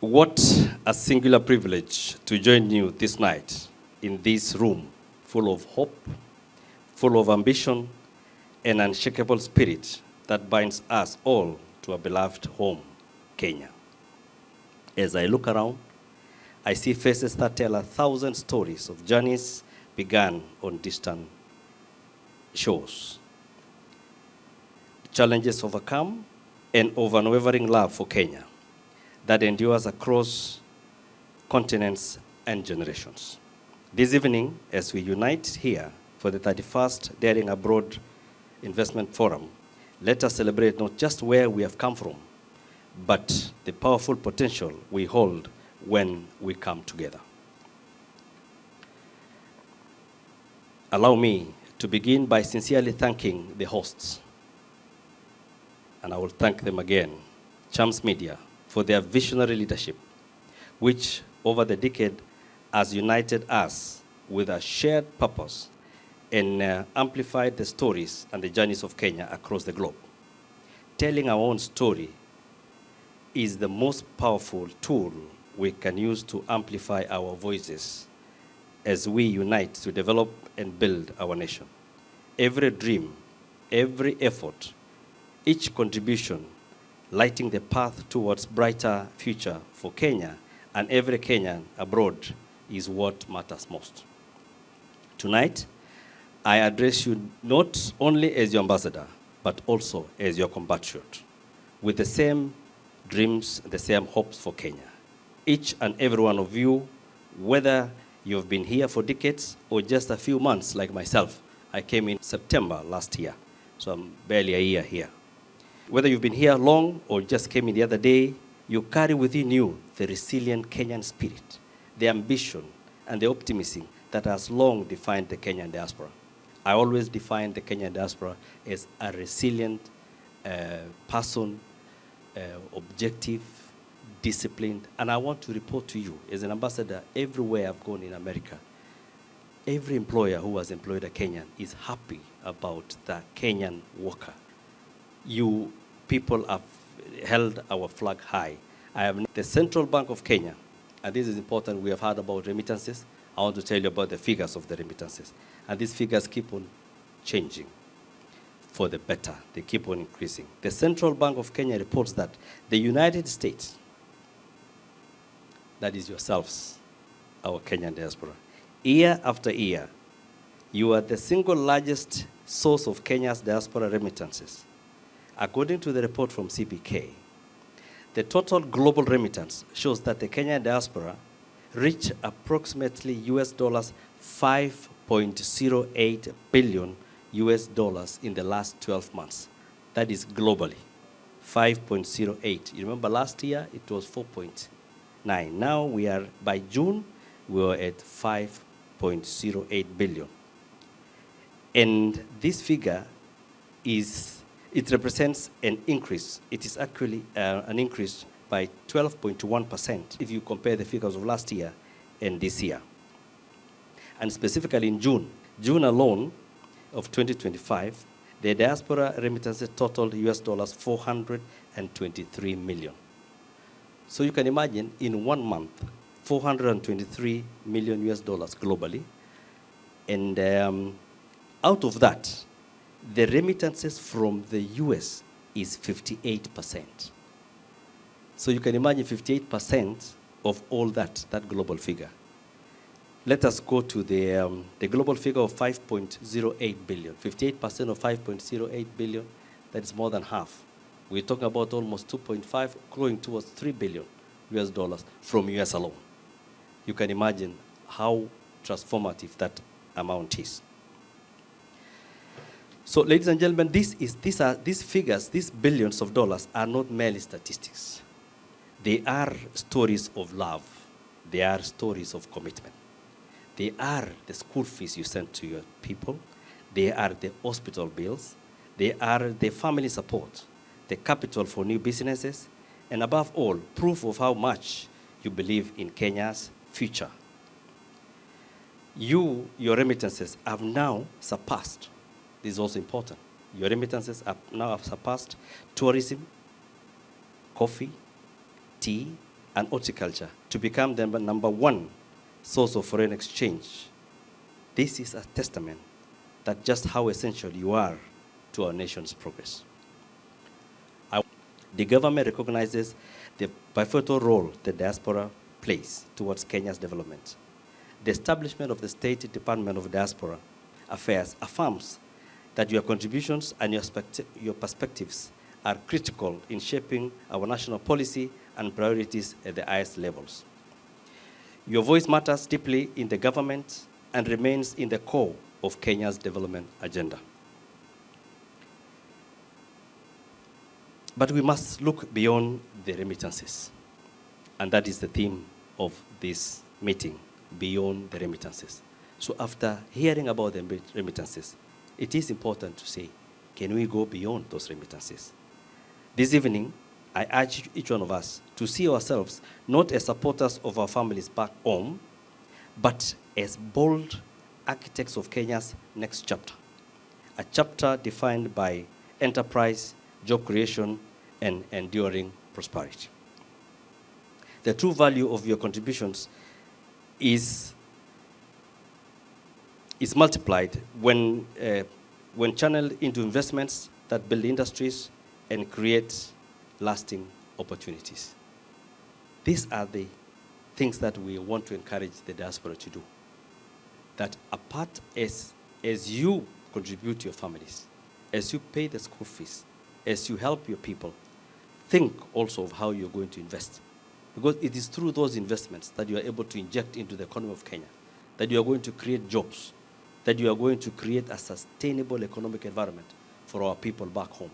What a singular privilege to join you this night in this room full of hope, full of ambition, and unshakable spirit that binds us all to a beloved home, Kenya. As I look around, I see faces that tell 1,000 stories of journeys begun on distant shores, challenges overcome, and of unwavering love for Kenya that endures across continents and generations. This evening, as we unite here for the 31st Daring Abroad Investment Forum, let us celebrate not just where we have come from, but the powerful potential we hold when we come together. Allow me to begin by sincerely thanking the hosts, and I will thank them again, Chams Media, for their visionary leadership, which over the decade has united us with a shared purpose and amplified the stories and the journeys of Kenya across the globe. Telling our own story is the most powerful tool we can use to amplify our voices as we unite to develop and build our nation. Every dream, every effort, each contribution lighting the path towards brighter future for Kenya and every Kenyan abroad is what matters most. Tonight, I address you not only as your ambassador, but also as your compatriot, with the same dreams, the same hopes for Kenya. Each and every one of you, whether you've been here for decades or just a few months like myself, I came in September last year, so I'm barely a year here. Whether you've been here long or just came in the other day, you carry within you the resilient Kenyan spirit, the ambition, and the optimism that has long defined the Kenyan diaspora. I always define the Kenyan diaspora as a resilient person, objective, disciplined, and I want to report to you, as an ambassador, everywhere I've gone in America, every employer who has employed a Kenyan is happy about the Kenyan worker. You people have held our flag high. I have the Central Bank of Kenya, and this is important. We have heard about remittances. I want to tell you about the figures of the remittances. And these figures keep on changing for the better. They keep on increasing. The Central Bank of Kenya reports that the United States, that is yourselves, our Kenyan diaspora, year after year, you are the single largest source of Kenya's diaspora remittances. According to the report from CBK, the total global remittance shows that the Kenyan diaspora reached approximately US dollars 5.08 billion US dollars in the last 12 months. That is globally, 5.08. You remember last year it was 4.9. Now we are, by June, we were at 5.08 billion. And this figure it represents an increase. It is actually an increase by 12.1% if you compare the figures of last year and this year. And specifically in June alone of 2025, the diaspora remittances totaled US dollars 423 million. So you can imagine in 1 month, 423 million US dollars globally. And out of that, the remittances from the US is 58%. So you can imagine 58% of all that global figure. Let us go to the global figure of 5.08 billion. 58% of 5.08 billion, that is more than half. We're talking about almost 2.5, growing towards 3 billion US dollars from US alone. You can imagine how transformative that amount is. So, ladies and gentlemen, these figures, these billions of dollars, are not merely statistics. They are stories of love. They are stories of commitment. They are the school fees you send to your people. They are the hospital bills. They are the family support, the capital for new businesses, and above all, proof of how much you believe in Kenya's future. Your remittances have now surpassed. This is also important. Your remittances have now surpassed tourism, coffee, tea, and horticulture to become the number one source of foreign exchange. This is a testament that just how essential you are to our nation's progress. The government recognizes the pivotal role the diaspora plays towards Kenya's development. The establishment of the State Department of Diaspora Affairs affirms that your contributions and your perspectives are critical in shaping our national policy and priorities at the highest levels. Your voice matters deeply in the government and remains in the core of Kenya's development agenda. But we must look beyond the remittances, and that is the theme of this meeting, beyond the remittances. So after hearing about the remittances, it is important to say, can we go beyond those remittances? This evening, I urge each one of us to see ourselves not as supporters of our families back home, but as bold architects of Kenya's next chapter, a chapter defined by enterprise, job creation, and enduring prosperity. The true value of your contributions is multiplied when channeled into investments that build industries and create lasting opportunities. These are the things that we want to encourage the diaspora to do. That apart as you contribute to your families, as you pay the school fees, as you help your people, think also of how you're going to invest. Because it is through those investments that you are able to inject into the economy of Kenya, that you are going to create jobs, that you are going to create a sustainable economic environment for our people back home.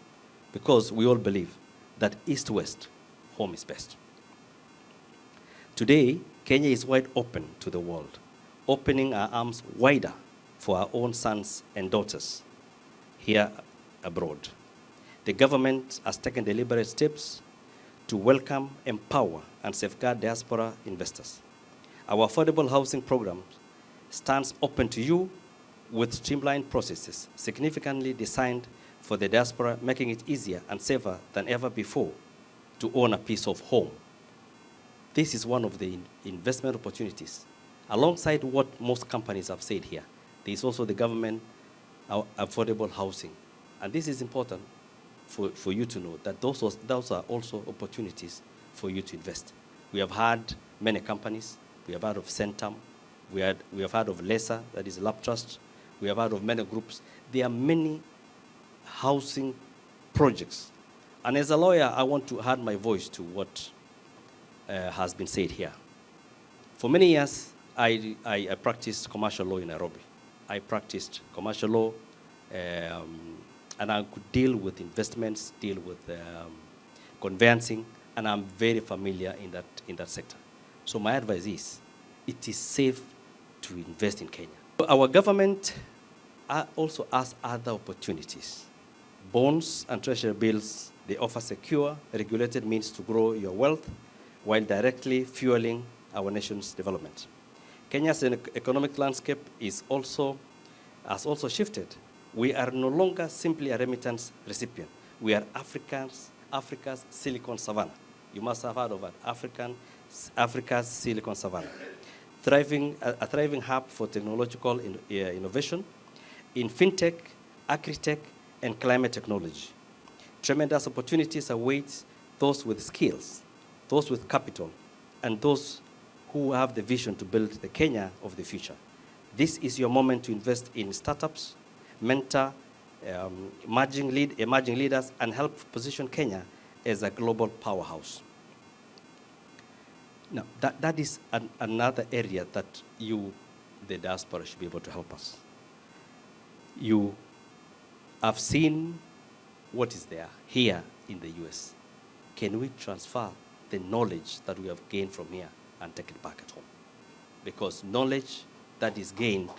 Because we all believe that East-West, home is best. Today, Kenya is wide open to the world, opening our arms wider for our own sons and daughters here abroad. The government has taken deliberate steps to welcome, empower, and safeguard diaspora investors. Our affordable housing program stands open to you with streamlined processes significantly designed for the diaspora, making it easier and safer than ever before to own a piece of home. This is one of the investment opportunities. Alongside what most companies have said here, there is also the government affordable housing. And this is important for you to know that those are also opportunities for you to invest. We have had many companies. We have heard of Centum. We have heard of LESA, that is Lab Trust. We have heard of many groups. There are many housing projects. And as a lawyer, I want to add my voice to what has been said here. For many years, I practiced commercial law in Nairobi. I practiced commercial law, and I could deal with investments, deal with conveyancing, and I'm very familiar in that sector. So my advice is, it is safe to invest in Kenya. Our government also has other opportunities. Bonds and treasury bills, they offer secure, regulated means to grow your wealth while directly fueling our nation's development. Kenya's economic landscape has also shifted. We are no longer simply a remittance recipient. We are Africa's Silicon Savannah. You must have heard of that, Africa's Silicon Savannah. A thriving hub for technological innovation in fintech, agri-tech, and climate technology. Tremendous opportunities await those with skills, those with capital, and those who have the vision to build the Kenya of the future. This is your moment to invest in startups, mentor emerging leaders, and help position Kenya as a global powerhouse. Now, that is another area that you, the diaspora, should be able to help us. You have seen what is there here in the US. Can we transfer the knowledge that we have gained from here and take it back at home? Because knowledge that is gained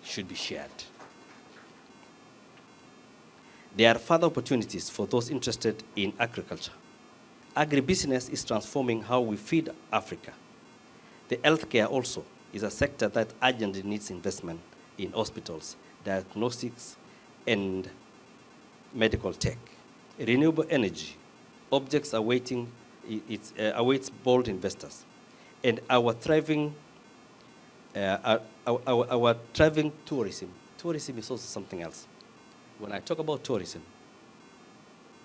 should be shared. There are further opportunities for those interested in agriculture. Agribusiness is transforming how we feed Africa. The healthcare also is a sector that urgently needs investment in hospitals, diagnostics, and medical tech. Renewable energy, objects awaiting It awaits bold investors. And our thriving our thriving tourism. Tourism is also something else. When I talk about tourism,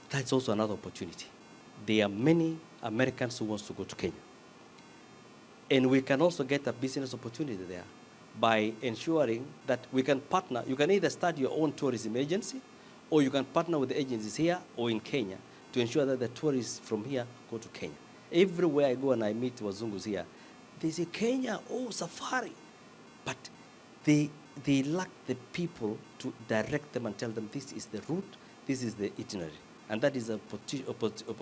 that's also another opportunity. There are many Americans who want to go to Kenya. And we can also get a business opportunity there by ensuring that we can partner. You can either start your own tourism agency, or you can partner with the agencies here or in Kenya to ensure that the tourists from here go to Kenya. Everywhere I go and I meet Wazungus here, they say, Kenya, oh, safari. But they lack the people to direct them and tell them this is the route, this is the itinerary. And that is an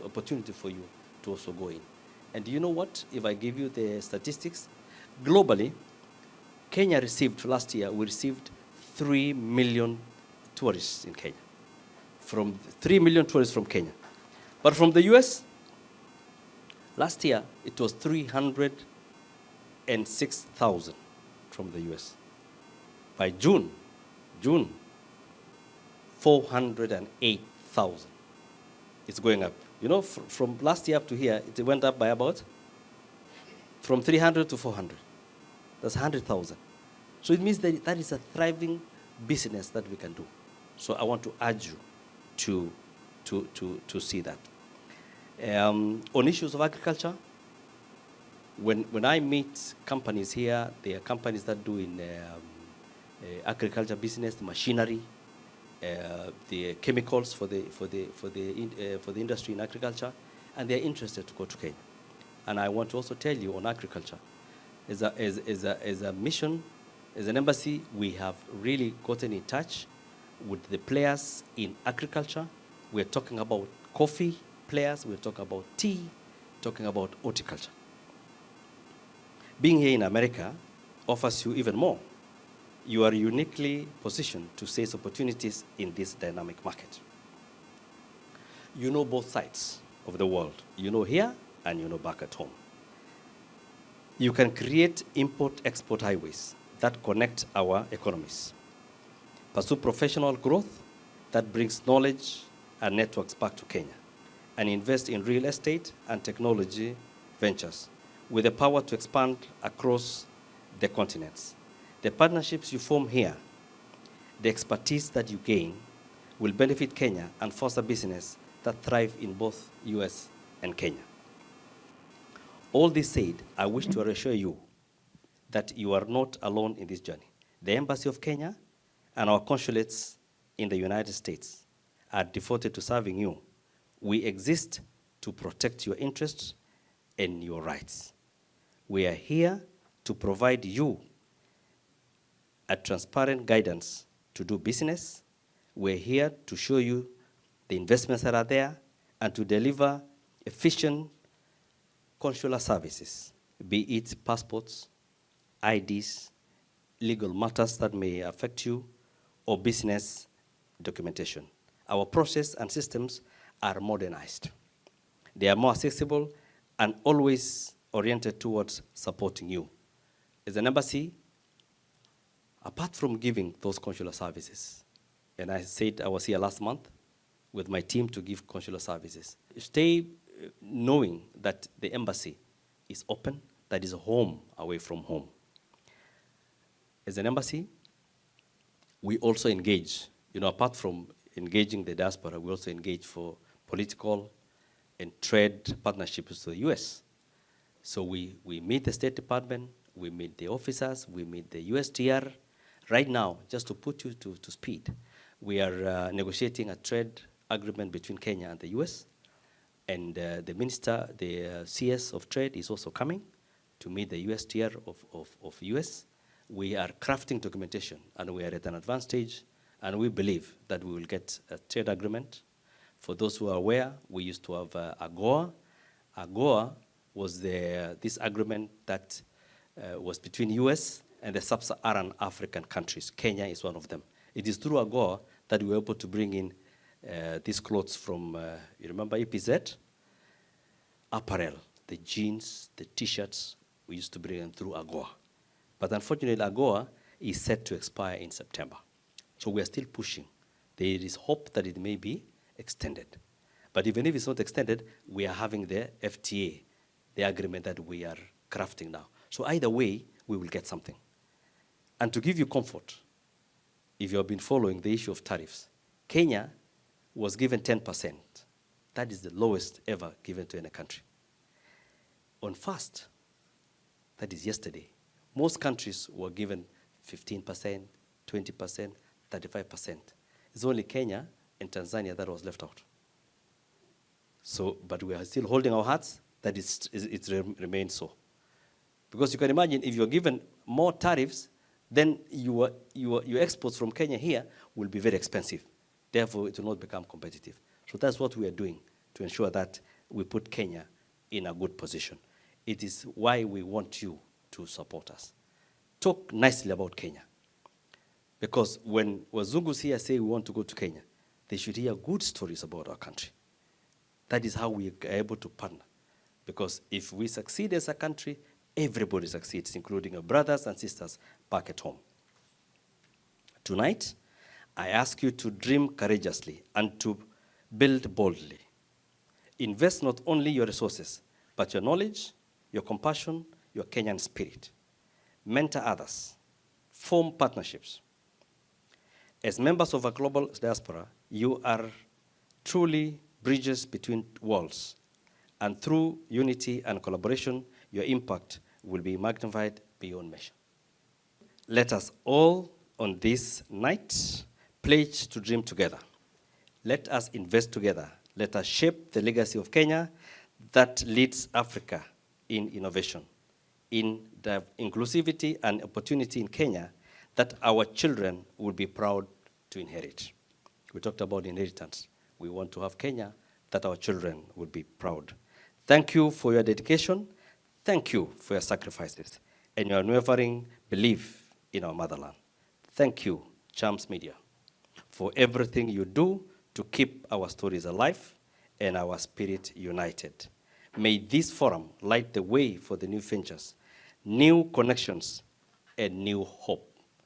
opportunity for you to also go in. And you know what? If I give you the statistics, globally, Kenya received, last year, we received 3 million tourists in Kenya. From 3 million tourists from Kenya. But from the US, last year, it was 306,000 from the US. By June, 408,000. It's going up. You know, from last year up to here, it went up by about, from 300 to 400. That's 100,000. So it means that that is a thriving business that we can do. So I want to urge you to see that. On issues of agriculture, when I meet companies here, there are companies that do in agriculture business, the machinery, the chemicals for the industry in agriculture, and they are interested to go to Kenya. And I want to also tell you on agriculture, as a mission, as an embassy, we have really gotten in touch with the players in agriculture. We're talking about coffee players, we're talking about tea, talking about horticulture. Being here in America offers you even more. You are uniquely positioned to seize opportunities in this dynamic market. You know both sides of the world. You know here and you know back at home. You can create import-export highways that connect our economies. Pursue professional growth that brings knowledge and networks back to Kenya, and invest in real estate and technology ventures with the power to expand across the continents. The partnerships you form here, the expertise that you gain, will benefit Kenya and foster business that thrive in both US and Kenya. All this said, I wish to reassure you that you are not alone in this journey. The Embassy of Kenya and our consulates in the United States are devoted to serving you. We exist to protect your interests and your rights. We are here to provide you a transparent guidance to do business. We're here to show you the investments that are there and to deliver efficient consular services, be it passports, IDs, legal matters that may affect you, or business documentation. Our process and systems are modernized. They are more accessible and always oriented towards supporting you. As an embassy, apart from giving those consular services, and I said I was here last month with my team to give consular services, stay knowing that the embassy is open, that is a home away from home. As an embassy, we also engage, apart from engaging the diaspora, we also engage for political and trade partnerships with the US. So we meet the State Department, we meet the officers, we meet the USTR. Right now, just to put you to speed, we are negotiating a trade agreement between Kenya and the US. And the minister, the CS of trade is also coming to meet the USTR of US. We are crafting documentation, and we are at an advanced stage, and we believe that we will get a trade agreement. For those who are aware, we used to have AGOA. AGOA was this agreement that was between US and the sub-Saharan African countries. Kenya is one of them. It is through AGOA that we were able to bring in these clothes from, you remember EPZ? Apparel, the jeans, the T-shirts, we used to bring them through AGOA. But unfortunately, AGOA is set to expire in September. So we are still pushing. There is hope that it may be extended. But even if it's not extended, we are having the FTA, the agreement that we are crafting now. So either way, we will get something. And to give you comfort, if you have been following the issue of tariffs, Kenya was given 10%. That is the lowest ever given to any country. On first, that is yesterday, most countries were given 15%, 20%, 35%. It's only Kenya and Tanzania that was left out. So, but we are still holding our hearts that it remains so. Because you can imagine if you're given more tariffs, then your exports from Kenya here will be very expensive. Therefore, it will not become competitive. So that's what we are doing to ensure that we put Kenya in a good position. It is why we want you to support us. Talk nicely about Kenya. Because when Wazungus here say we want to go to Kenya, they should hear good stories about our country. That is how we are able to partner. Because if we succeed as a country, everybody succeeds, including our brothers and sisters back at home. Tonight, I ask you to dream courageously and to build boldly. Invest not only your resources, but your knowledge, your compassion, your Kenyan spirit. Mentor others. Form partnerships. As members of a global diaspora, you are truly bridges between worlds. And through unity and collaboration, your impact will be magnified beyond measure. Let us all, on this night, pledge to dream together. Let us invest together. Let us shape the legacy of Kenya that leads Africa in innovation, in the inclusivity and opportunity in Kenya that our children will be proud to inherit. We talked about inheritance. We want to have Kenya that our children will be proud. Thank you for your dedication. Thank you for your sacrifices and your unwavering belief in our motherland. Thank you, Chams Media, for everything you do to keep our stories alive and our spirit united. May this forum light the way for the new ventures, new connections, and new hope.